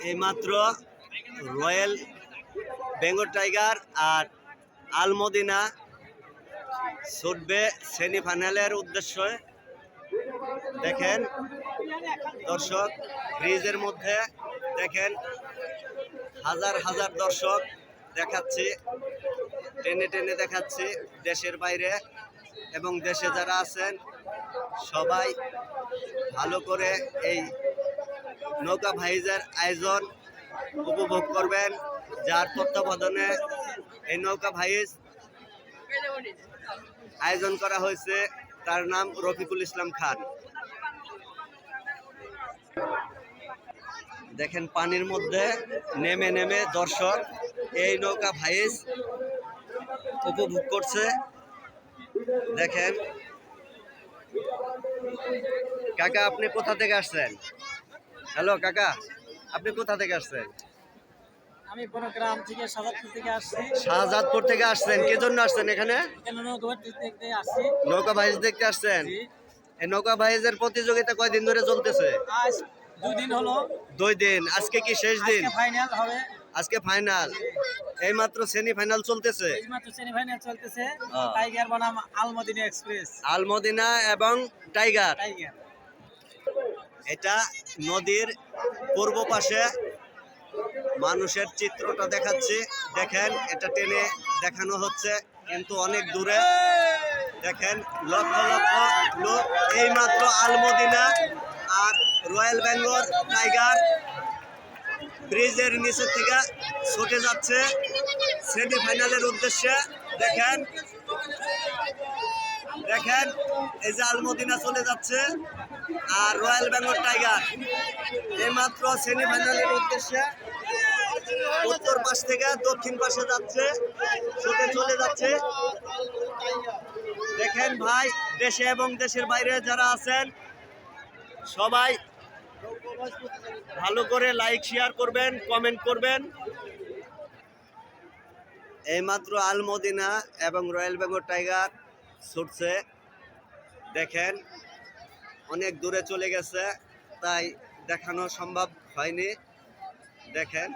এইমাত্র royal Bengal tiger আর আলমদিনা ছুটবে সেমিফাইনালের উদ্দেশ্যে। দেখেন দর্শক, ব্রিজের মধ্যে দেখেন হাজার হাজার দর্শক দেখাচ্ছি, টেনে টেনে দেখাচ্ছি দেশের বাইরে এবং দেশে যারা আছেন সবাই ভালো করে এই নৌকা ভাইজের আয়োজন উপভোগ করবেন, যার তত্ত্বাবধানে এই নৌকা ভাইজ আয়োজন করা হয়েছে। তার নাম রফিকুল ইসলাম খান। দেখেন পানির মধ্যে নেমে নেমে দর্শক এই নৌকা ভাইজ উপভোগ করছে। দেখেন কাকা, আপনি কোথা থেকে আসছেন? হ্যালো কাকা, আপনি কোথা থেকে আসছেন? আমি গ্রাম থেকে শাহজাদপুর থেকে আসছি। শাহজাদপুর থেকে আসছেন, কি জন্য আসছেন এখানে? নৌকা ভাইজ দেখতে আসছেন। এই নৌকা ভাইজের প্রতিযোগিতা কয়দিন ধরে চলতেছে? আজ 2 দিন হলো। 2 দিন। আজকে কি শেষ দিন? ফাইনাল হবে। আজকে ফাইনাল। এইমাত্র সেমিফাইনাল চলতেছে। এইমাত্র সেমিফাইনাল চলতেছে। টাইগার বনাম আলমদিনা এক্সপ্রেস। আলমদিনা এবং টাইগার। এটা নদীর পূর্ব পাশে মানুষের চিত্রটা দেখাচ্ছি। দেখেন এটা টেনে দেখানো হচ্ছে, কিন্তু অনেক দূরে। দেখেন লক্ষ লক্ষ লোক এইমাত্র আলমদিনা আর রয়্যাল বেঙ্গল টাইগার ব্রিজের নিচে থেকে ছুটে যাচ্ছে সেমিফাইনালের উদ্দেশ্যে। দেখেন দেখেন এই যে আলমদিনা চলে যাচ্ছে আর রয়্যাল বেঙ্গল টাইগার এইমাত্র সেমিফাইনালের উদ্দেশ্যে উত্তর পাশ থেকে দক্ষিণ পাশে যাচ্ছে, ছুটে চলে যাচ্ছে। দেখেন ভাই, দেশে এবং দেশের বাইরে যারা আছেন সবাই ভালো করে লাইক শেয়ার করবেন, কমেন্ট করবেন। এইমাত্র আলমদিনা এবং রয়্যাল বেঙ্গল টাইগার ছুটছে। দেখেন অনেক দূরে চলে গেছে, তাই দেখানো সম্ভব হয়নি। দেখেন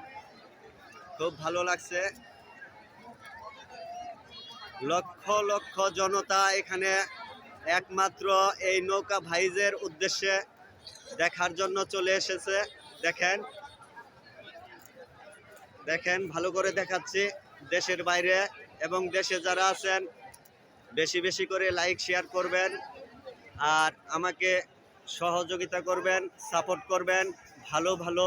খুব ভালো লাগছে, লক্ষ লক্ষ জনতা এখানে একমাত্র এই নৌকা ভাইজের উদ্দেশ্যে দেখার জন্য চলে এসেছে। দেখেন দেখেন ভালো করে দেখাচ্ছি দেশের বাইরে এবং দেশে যারা আছেন বেশি বেশি করে লাইক শেয়ার করবেন আর আমাকে সহযোগিতা করবেন, সাপোর্ট করবেন। ভালো ভালো